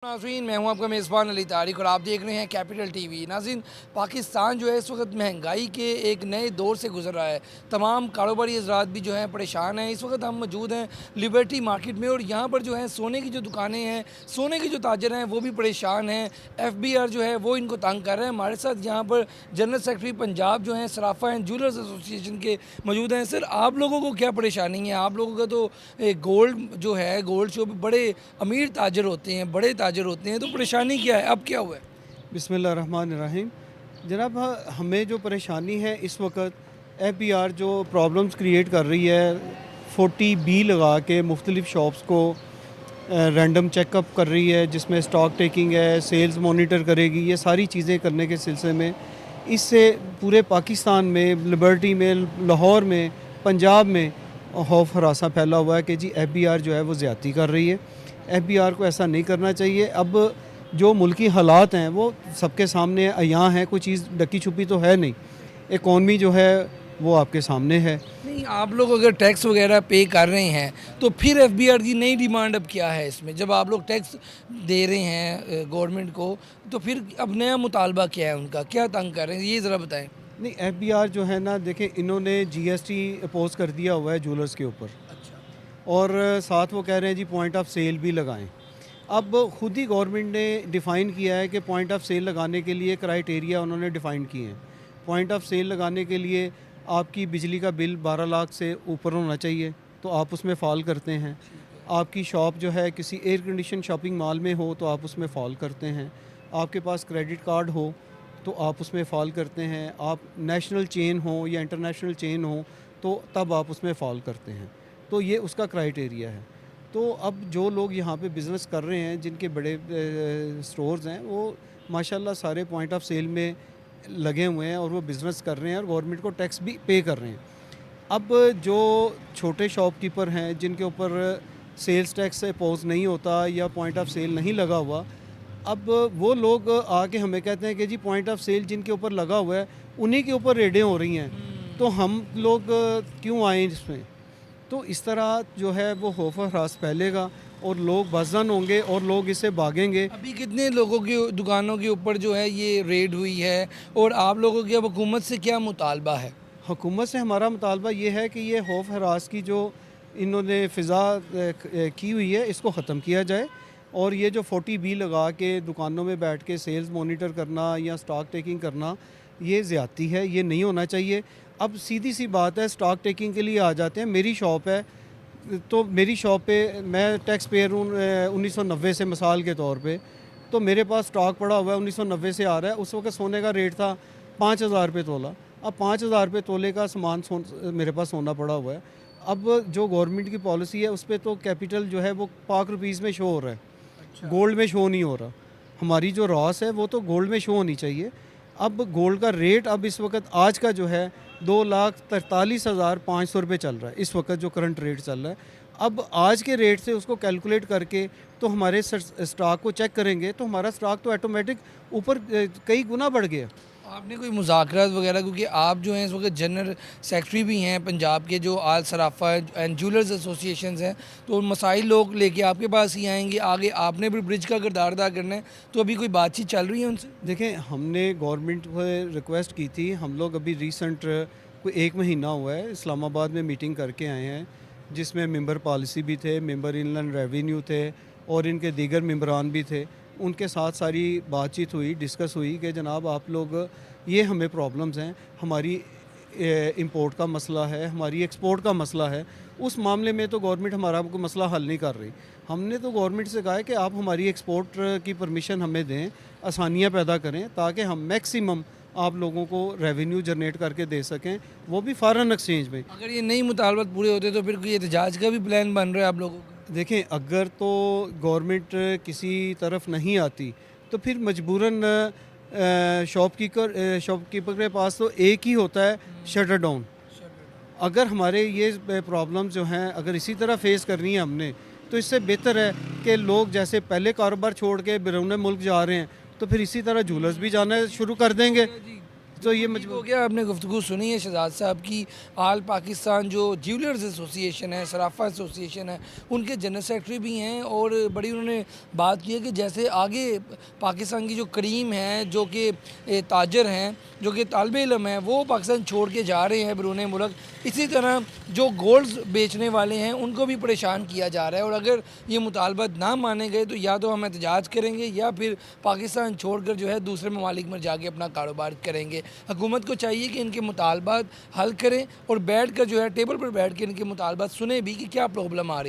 नाज़रीन, मैं हूं आपका मेज़बान अली तारिक और आप देख रहे हैं कैपिटल टीवी। नाज़रीन, पाकिस्तान जो है इस वक्त महंगाई के एक नए दौर से गुजर रहा है। तमाम कारोबारी हज़रात भी जो हैं परेशान हैं। इस वक्त हम मौजूद हैं लिबर्टी मार्केट में और यहाँ पर जो है सोने की जो दुकानें हैं, सोने के जो ताजर हैं वो भी परेशान हैं। FBR जो है वो इनको तंग कर रहे हैं। हमारे साथ यहाँ पर जनरल सेक्रेटरी पंजाब जो हैं सराफा एंड ज्वेलर्स एसोसिएशन के मौजूद हैं। सर, आप लोगों को क्या परेशानी है? आप लोगों का तो गोल्ड जो है, गोल्ड शो बड़े अमीर ताजर होते हैं, बड़े ताजर होते हैं, तो परेशानी क्या है? अब क्या हुआ है? बिस्मिल्लाहिर्रहमानिर्रहीम। जनाब, हमें जो परेशानी है इस वक्त FBR जो प्रॉब्लम्स क्रिएट कर रही है, 40B लगा के मुख्तलिफ़ शॉप्स को रैंडम चेकअप कर रही है, जिसमें स्टॉक टेकिंग है, सेल्स मॉनिटर करेगी, ये सारी चीज़ें करने के सिलसिले में इससे पूरे पाकिस्तान में, लिबर्टी में, लाहौर में, पंजाब में खौफ हरासा फैला हुआ है कि जी FBR जो है वो ज़्यादती कर रही है। FBR को ऐसा नहीं करना चाहिए। अब जो मुल्की हालात हैं वो सबके सामने अयां हैं, कोई चीज़ ढकी छुपी तो है नहीं। इकॉनमी जो है वो आपके सामने है। नहीं, आप लोग अगर टैक्स वगैरह पे कर रहे हैं तो फिर FBR की नई डिमांड अब क्या है इसमें? जब आप लोग टैक्स दे रहे हैं गवर्नमेंट को, तो फिर अब नया मुतालबा क्या है उनका? क्या तंग कर रहे हैं, ये ज़रा बताएं। नहीं, FBR जो है ना, देखें, इन्होंने GST अपोज कर दिया हुआ है ज्वेलर्स के ऊपर, अच्छा। और साथ वो कह रहे हैं जी पॉइंट ऑफ सेल भी लगाएं। अब खुद ही गवर्नमेंट ने डिफ़ाइन किया है कि पॉइंट ऑफ सेल लगाने के लिए क्राइटेरिया उन्होंने डिफ़ाइन किए हैं। पॉइंट ऑफ सेल लगाने के लिए आपकी बिजली का बिल 12 लाख से ऊपर होना चाहिए, तो आप उसमें फ़ॉल करते हैं। आपकी शॉप जो है किसी एयर कंडीशन शॉपिंग मॉल में हो तो आप उसमें फ़ॉल करते हैं। आपके पास क्रेडिट कार्ड हो तो आप उसमें फ़ॉल करते हैं। आप नेशनल चेन हो या इंटरनेशनल चेन हो तो तब आप उसमें फ़ॉल करते हैं। तो ये उसका क्राइटेरिया है। तो अब जो लोग यहाँ पे बिज़नेस कर रहे हैं, जिनके बड़े स्टोर्स हैं, वो माशाल्लाह सारे पॉइंट ऑफ सेल में लगे हुए हैं और वो बिज़नेस कर रहे हैं और गवर्नमेंट को टैक्स भी पे कर रहे हैं। अब जो छोटे शॉपकीपर हैं, जिनके ऊपर सेल्स टैक्स अपोज नहीं होता या पॉइंट ऑफ सेल नहीं लगा हुआ, अब वो लोग आके हमें कहते हैं कि जी पॉइंट ऑफ सेल जिनके ऊपर लगा हुआ है उन्हीं के ऊपर रेडें हो रही हैं, तो हम लोग क्यों आएँ इसमें? तो इस तरह जो है वो खौफ और हरास फैलेगा और लोग बज़न होंगे और लोग इससे भागेंगे। अभी कितने लोगों की दुकानों के ऊपर जो है ये रेड हुई है और आप लोगों की अब हुकूमत से क्या मुतालबा है? हुकूमत से हमारा मुतालबा ये है कि ये खौफ हरास की जो इन्होंने फ़िज़ा की हुई है, इसको ख़त्म किया जाए और ये जो 40B लगा के दुकानों में बैठ के सेल्स मॉनिटर करना या स्टॉक टेकिंग करना, ये ज़्यादती है, ये नहीं होना चाहिए। अब सीधी सी बात है, स्टॉक टेकिंग के लिए आ जाते हैं। मेरी शॉप है, तो मेरी शॉप पे मैं टैक्स पेयर हूँ 1990 से, मिसाल के तौर पे, तो मेरे पास स्टॉक पड़ा हुआ है 1990 से आ रहा है। उस वक्त सोने का रेट था 5,000 रुपये तोला। अब 5,000 रुपये तोले का सामान मेरे पास सोना पड़ा हुआ है। अब जो गवर्नमेंट की पॉलिसी है उस पर तो कैपिटल जो है वो पाक रुपीज़ में शो हो रहा है, अच्छा। गोल्ड में शो नहीं हो रहा। हमारी जो रॉस है वो तो गोल्ड में शो होनी चाहिए। अब गोल्ड का रेट अब इस वक्त आज का जो है 2,43,500 रुपये चल रहा है, इस वक्त जो करंट रेट चल रहा है। अब आज के रेट से उसको कैलकुलेट करके तो हमारे स्टॉक को चेक करेंगे तो हमारा स्टॉक तो ऑटोमेटिक ऊपर कई गुना बढ़ गया। आपने कोई मुज़ाकरात वगैरह, क्योंकि आप जो हैं इस वक्त जनरल सेक्रेटरी भी हैं पंजाब के जो आल सराफा एंड ज्वेलर्स एसोसिएशन हैं, तो मसाइल लोग लेके आपके पास ही आएंगे, आगे आपने भी ब्रिज का किरदार अदा करना है, तो अभी कोई बातचीत चल रही है उनसे? देखें, हमने गवर्नमेंट को रिक्वेस्ट की थी। हम लोग अभी रिसेंट कोई 1 महीना हुआ है इस्लामाबाद में मीटिंग करके आए हैं, जिसमें मेंबर पॉलिसी भी थे, मेंबर इनलैंड रेवेन्यू थे और इनके दीगर मेंबरान भी थे। उनके साथ सारी बातचीत हुई, डिस्कस हुई कि जनाब आप लोग, ये हमें प्रॉब्लम्स हैं, हमारी इंपोर्ट का मसला है, हमारी एक्सपोर्ट का मसला है। उस मामले में तो गवर्नमेंट हमारा कोई मसला हल नहीं कर रही। हमने तो गवर्नमेंट से कहा है कि आप हमारी एक्सपोर्ट की परमिशन हमें दें, आसानियाँ पैदा करें ताकि हम मैक्सिमम आप लोगों को रेवेन्यू जनरेट करके दे सकें, वो भी फॉरेन एक्सचेंज में। अगर ये नई मुतालबात पूरे होते तो फिर कोई एहतजाज का भी प्लान बन रहा है आप लोगों का? देखें, अगर तो गवर्नमेंट किसी तरफ नहीं आती तो फिर मजबूरन शॉपकीपर के पास तो एक ही होता है, शटर डाउन। अगर हमारे ये प्रॉब्लम जो हैं अगर इसी तरह फेस करनी है हमने, तो इससे बेहतर है कि लोग जैसे पहले कारोबार छोड़ के बैरून मुल्क जा रहे हैं, तो फिर इसी तरह ज्वेलर्स भी जाना शुरू कर देंगे। तो ये ठीक हो गया, आपने गुफ्तगू सुनी है शहजाद साहब की। आल पाकिस्तान जो ज्वेलर्स एसोसिएशन है, सराफा एसोसिएशन है, उनके जनरल सेक्रेटरी भी हैं और बड़ी उन्होंने बात की है कि जैसे आगे पाकिस्तान की जो करीम हैं, जो कि ताजर हैं, जो कि तालिब इल्म हैं, वो पाकिस्तान छोड़ के जा रहे हैं बैरून मुल्क, इसी तरह जो गोल्ड्स बेचने वाले हैं उनको भी परेशान किया जा रहा है। और अगर ये मुतालबात ना माने गए तो या तो हम एहतजाज करेंगे या फिर पाकिस्तान छोड़कर जो है दूसरे ममालिक में जाके अपना कारोबार करेंगे। हुकूमत को चाहिए कि इनके मुतालबात हल करें और बैठ कर जो है टेबल पर बैठ कर इनके मुतालबात सुने भी कि क्या प्रॉब्लम आ रही है।